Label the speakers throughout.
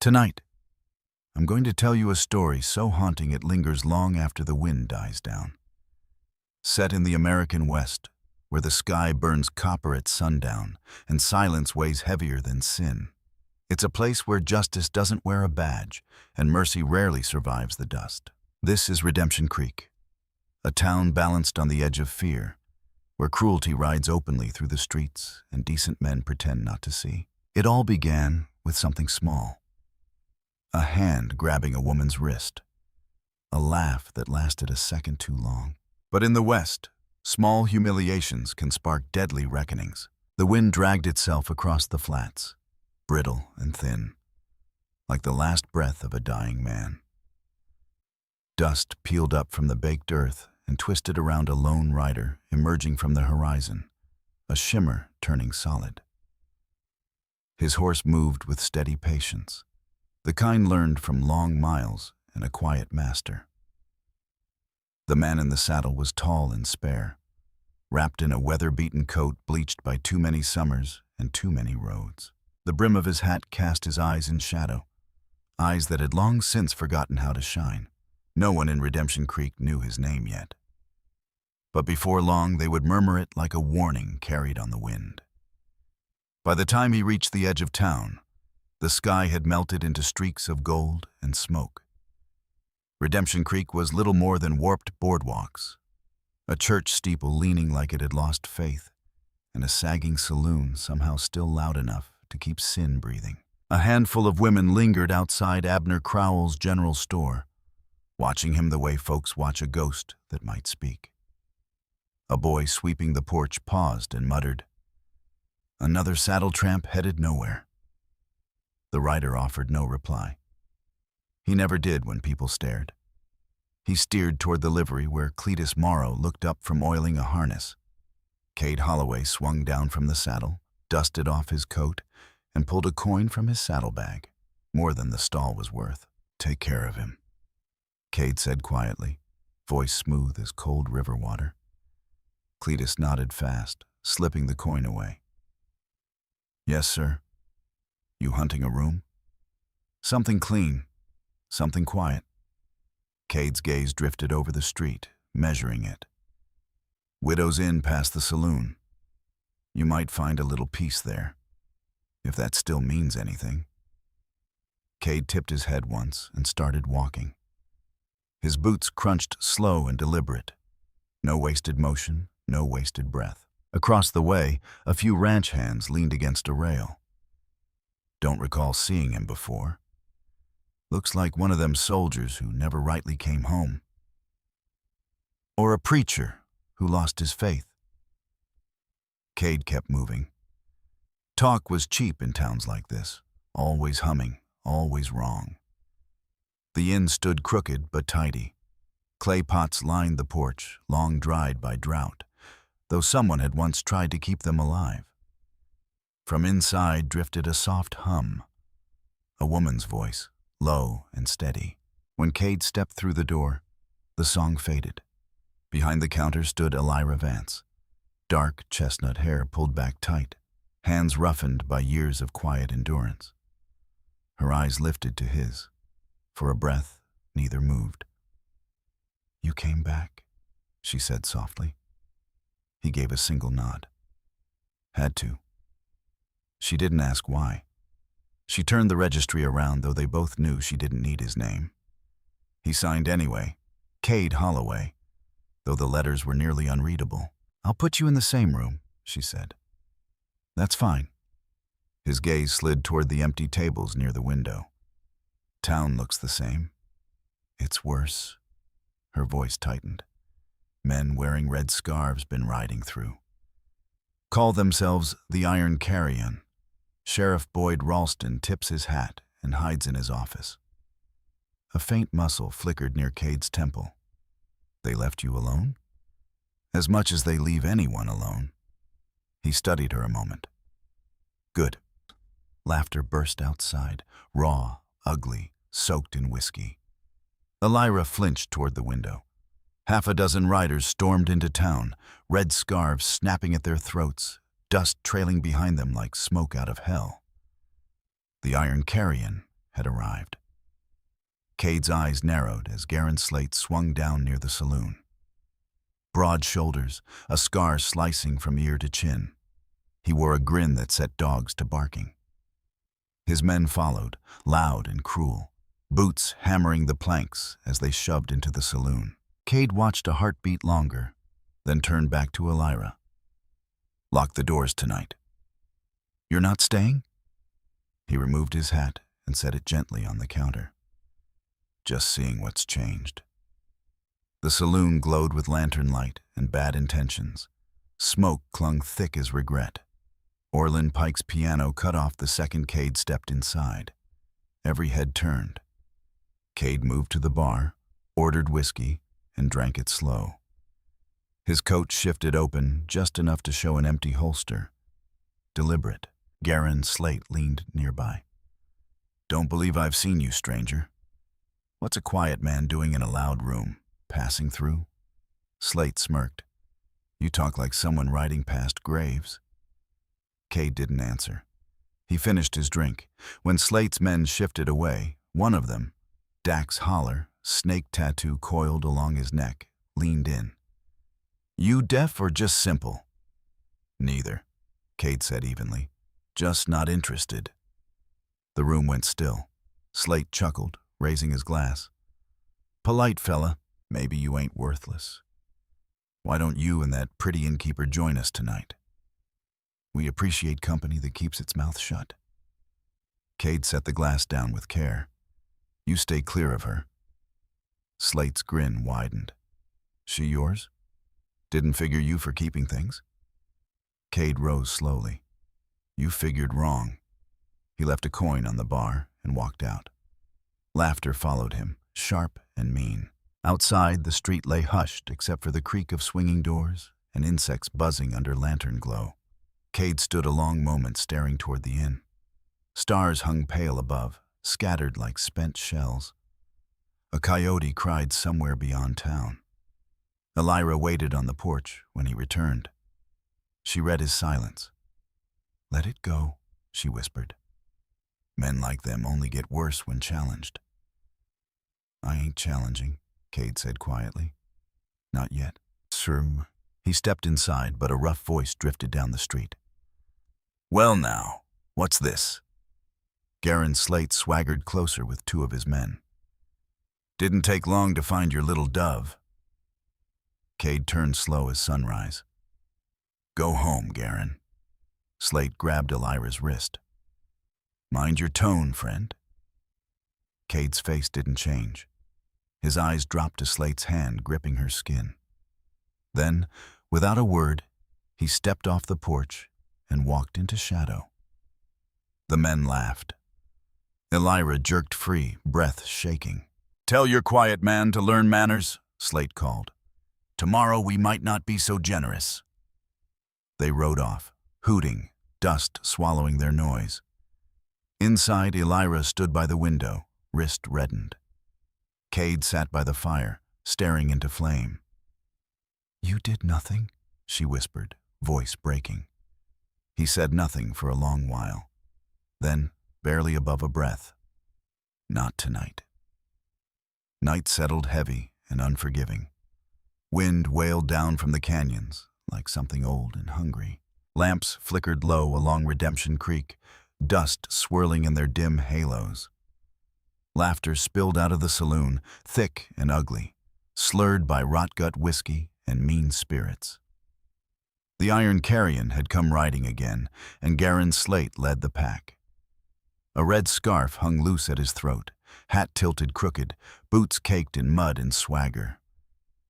Speaker 1: Tonight, I'm going to tell you a story so haunting it lingers long after the wind dies down. Set in the American West, where the sky burns copper at sundown and silence weighs heavier than sin. It's a place where justice doesn't wear a badge and mercy rarely survives the dust. This is Redemption Creek, a town balanced on the edge of fear, where cruelty rides openly through the streets and decent men pretend not to see. It all began with something small. A hand grabbing a woman's wrist. A laugh that lasted a second too long. But in the West, small humiliations can spark deadly reckonings. The wind dragged itself across the flats, brittle and thin, like the last breath of a dying man. Dust peeled up from the baked earth and twisted around a lone rider emerging from the horizon, a shimmer turning solid. His horse moved with steady patience, the kind learned from long miles and a quiet master. The man in the saddle was tall and spare, wrapped in a weather-beaten coat bleached by too many summers and too many roads. The brim of his hat cast his eyes in shadow, eyes that had long since forgotten how to shine. No one in Redemption Creek knew his name yet. But before long they would murmur it like a warning carried on the wind. By the time he reached the edge of town, the sky had melted into streaks of gold and smoke. Redemption Creek was little more than warped boardwalks, a church steeple leaning like it had lost faith, and a sagging saloon somehow still loud enough to keep sin breathing. A handful of women lingered outside Abner Crowell's general store, watching him the way folks watch a ghost that might speak. A boy sweeping the porch paused and muttered, "Another saddle tramp headed nowhere." The rider offered no reply. He never did when people stared. He steered toward the livery where Cletus Morrow looked up from oiling a harness. Cade Holloway swung down from the saddle, dusted off his coat, and pulled a coin from his saddlebag, more than the stall was worth. "Take care of him," Cade said quietly, voice smooth as cold river water. Cletus nodded fast, slipping the coin away. "Yes, sir. You hunting a room?" "Something clean, something quiet." Cade's gaze drifted over the street, measuring it. "Widow's Inn past the saloon. You might find a little peace there, if that still means anything." Cade tipped his head once and started walking. His boots crunched slow and deliberate. No wasted motion, no wasted breath. Across the way, a few ranch hands leaned against a rail. Don't recall seeing him before. Looks like one of them soldiers who never rightly came home. Or a preacher who lost his faith. Cade kept moving. Talk was cheap in towns like this, always humming, always wrong. The inn stood crooked but tidy. Clay pots lined the porch, long dried by drought, though someone had once tried to keep them alive. From inside drifted a soft hum, a woman's voice, low and steady. When Cade stepped through the door, the song faded. Behind the counter stood Elira Vance, dark chestnut hair pulled back tight, hands roughened by years of quiet endurance. Her eyes lifted to his. For a breath, neither moved. "You came back," she said softly. He gave a single nod. "Had to." She didn't ask why. She turned the registry around, though they both knew she didn't need his name. He signed anyway, Cade Holloway, though the letters were nearly unreadable. "I'll put you in the same room," she said. "That's fine." His gaze slid toward the empty tables near the window. "Town looks the same. It's worse." Her voice tightened. "Men wearing red scarves been riding through. Call themselves the Iron Carrion. Sheriff Boyd Ralston tips his hat and hides in his office." A faint muscle flickered near Cade's temple. "They left you alone?" "As much as they leave anyone alone." He studied her a moment. "Good." Laughter burst outside, raw, ugly, soaked in whiskey. Elira flinched toward the window. Half a dozen riders stormed into town, red scarves snapping at their throats, dust trailing behind them like smoke out of hell. The Iron Carrion had arrived. Cade's eyes narrowed as Garen Slate swung down near the saloon. Broad shoulders, a scar slicing from ear to chin. He wore a grin that set dogs to barking. His men followed, loud and cruel, boots hammering the planks as they shoved into the saloon. Cade watched a heartbeat longer, then turned back to Elira. "Lock the doors tonight." "You're not staying?" He removed his hat and set it gently on the counter. "Just seeing what's changed." The saloon glowed with lantern light and bad intentions. Smoke clung thick as regret. Orlin Pike's piano cut off the second Cade stepped inside. Every head turned. Cade moved to the bar, ordered whiskey, and drank it slow. His coat shifted open just enough to show an empty holster. Deliberate, Garen Slate leaned nearby. "Don't believe I've seen you, stranger. What's a quiet man doing in a loud room? Passing through?" Slate smirked. "You talk like someone riding past graves." Cade didn't answer. He finished his drink. When Slate's men shifted away, one of them, Dax Holler, snake tattoo coiled along his neck, leaned in. "You deaf or just simple?" "Neither," Cade said evenly. "Just not interested." The room went still. Slate chuckled, raising his glass. "Polite fella, maybe you ain't worthless. Why don't you and that pretty innkeeper join us tonight? We appreciate company that keeps its mouth shut." Cade set the glass down with care. "You stay clear of her." Slate's grin widened. "She yours? Didn't figure you for keeping things?" Cade rose slowly. "You figured wrong." He left a coin on the bar and walked out. Laughter followed him, sharp and mean. Outside, the street lay hushed except for the creak of swinging doors and insects buzzing under lantern glow. Cade stood a long moment staring toward the inn. Stars hung pale above, scattered like spent shells. A coyote cried somewhere beyond town. Elira waited on the porch when he returned. She read his silence. "Let it go," she whispered. "Men like them only get worse when challenged." "I ain't challenging," Cade said quietly. "Not yet." "Sir." He stepped inside, but a rough voice drifted down the street. "Well now, what's this?" Garen Slate swaggered closer with two of his men. "Didn't take long to find your little dove." Cade turned slow as sunrise. "Go home, Garen." Slate grabbed Elira's wrist. "Mind your tone, friend." Cade's face didn't change. His eyes dropped to Slate's hand gripping her skin. Then, without a word, he stepped off the porch and walked into shadow. The men laughed. Elira jerked free, breath shaking. "Tell your quiet man to learn manners," Slate called. "Tomorrow we might not be so generous." They rode off, hooting, dust swallowing their noise. Inside, Elira stood by the window, wrist reddened. Cade sat by the fire, staring into flame. "You did nothing?" she whispered, voice breaking. He said nothing for a long while. Then, barely above a breath, "Not tonight." Night settled heavy and unforgiving. Wind wailed down from the canyons like something old and hungry. Lamps flickered low along Redemption Creek, dust swirling in their dim halos. Laughter spilled out of the saloon, thick and ugly, slurred by rot-gut whiskey and mean spirits. The Iron Carrion had come riding again, and Garen Slate led the pack. A red scarf hung loose at his throat, hat tilted crooked, boots caked in mud and swagger.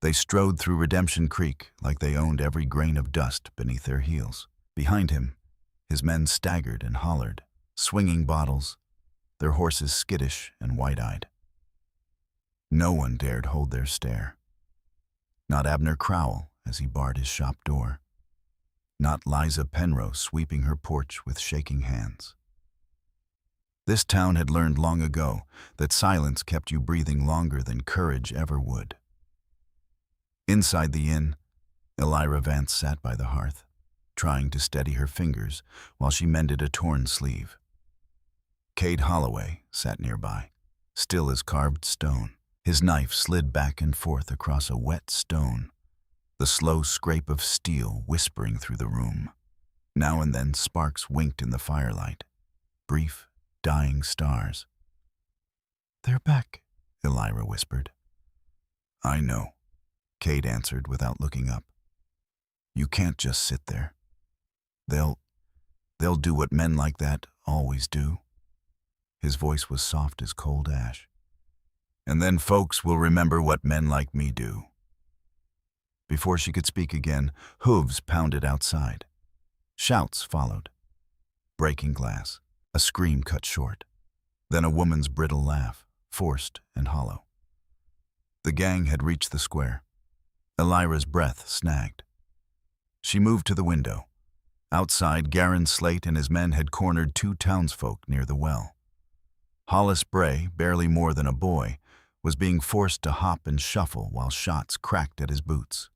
Speaker 1: They strode through Redemption Creek like they owned every grain of dust beneath their heels. Behind him, his men staggered and hollered, swinging bottles, their horses skittish and wide-eyed. No one dared hold their stare. Not Abner Crowell as he barred his shop door. Not Liza Penrose sweeping her porch with shaking hands. This town had learned long ago that silence kept you breathing longer than courage ever would. Inside the inn, Elira Vance sat by the hearth, trying to steady her fingers while she mended a torn sleeve. Cade Holloway sat nearby, still as carved stone. His knife slid back and forth across a wet stone, the slow scrape of steel whispering through the room. Now and then sparks winked in the firelight, brief, dying stars. "They're back," Elira whispered. "I know," Cade answered without looking up. "You can't just sit there. They'll do what men like that always do." His voice was soft as cold ash. "And then folks will remember what men like me do." Before she could speak again, hooves pounded outside. Shouts followed. Breaking glass. A scream cut short. Then a woman's brittle laugh, forced and hollow. The gang had reached the square. Elira's breath snagged. She moved to the window. Outside, Garin Slate and his men had cornered two townsfolk near the well. Hollis Bray, barely more than a boy, was being forced to hop and shuffle while shots cracked at his boots.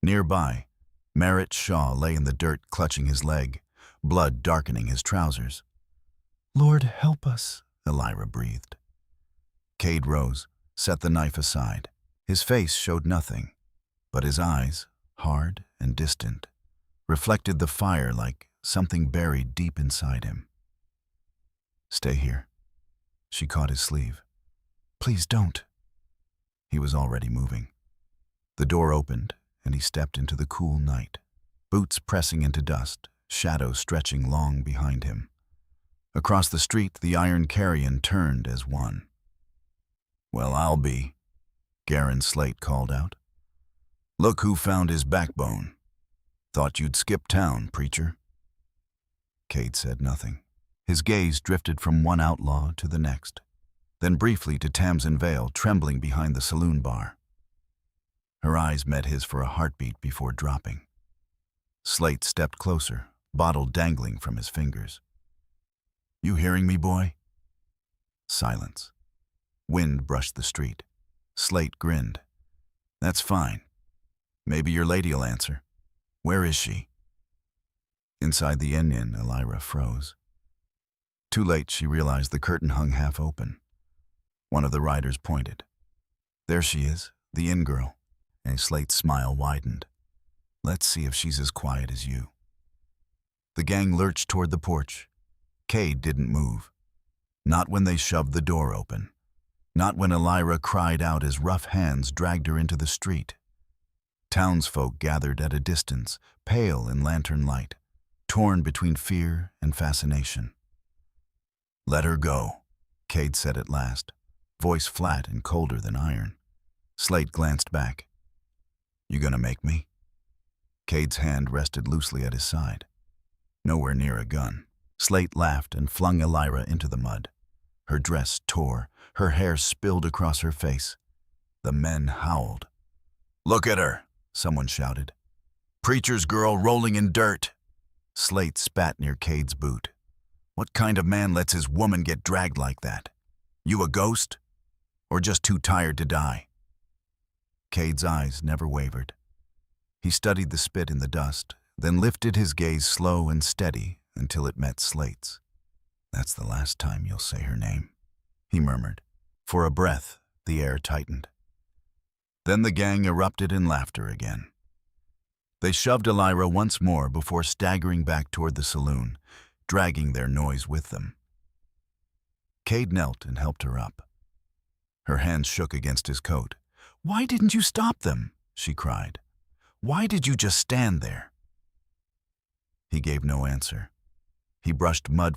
Speaker 1: Nearby, Merritt Shaw lay in the dirt clutching his leg, blood darkening his trousers. "Lord, help us," Elira breathed. Cade rose, set the knife aside. His face showed nothing, but his eyes, hard and distant, reflected the fire like something buried deep inside him. "Stay here." She caught his sleeve. "Please don't." He was already moving. The door opened, and he stepped into the cool night, boots pressing into dust, shadows stretching long behind him. Across the street, the Iron Carrion turned as one. "Well, I'll be," Garin Slate called out. "Look who found his backbone. Thought you'd skip town, preacher." Cade said nothing. His gaze drifted from one outlaw to the next, then briefly to Tamsin Vale, trembling behind the saloon bar. Her eyes met his for a heartbeat before dropping. Slate stepped closer, bottle dangling from his fingers. "You hearing me, boy?" Silence. Wind brushed the street. Slate grinned. "That's fine. Maybe your lady'll answer. Where is she?" Inside the inn, Elira froze. Too late, she realized the curtain hung half open. One of the riders pointed. "There she is, the inn girl," and Slate's smile widened. "Let's see if she's as quiet as you." The gang lurched toward the porch. Cade didn't move. Not when they shoved the door open. Not when Elira cried out as rough hands dragged her into the street. Townsfolk gathered at a distance, pale in lantern light, torn between fear and fascination. "Let her go," Cade said at last, voice flat and colder than iron. Slate glanced back. "You gonna make me?" Cade's hand rested loosely at his side. Nowhere near a gun. Slate laughed and flung Elira into the mud. Her dress tore, her hair spilled across her face. The men howled. "Look at her," someone shouted. "Preacher's girl rolling in dirt." Slate spat near Cade's boot. "What kind of man lets his woman get dragged like that? You a ghost? Or just too tired to die?" Cade's eyes never wavered. He studied the spit in the dust, then lifted his gaze slow and steady until it met Slate's. "That's the last time you'll say her name," he murmured. For a breath, the air tightened. Then the gang erupted in laughter again. They shoved Elira once more before staggering back toward the saloon, dragging their noise with them. Cade knelt and helped her up. Her hands shook against his coat. "Why didn't you stop them?" she cried. "Why did you just stand there?" He gave no answer. He brushed mud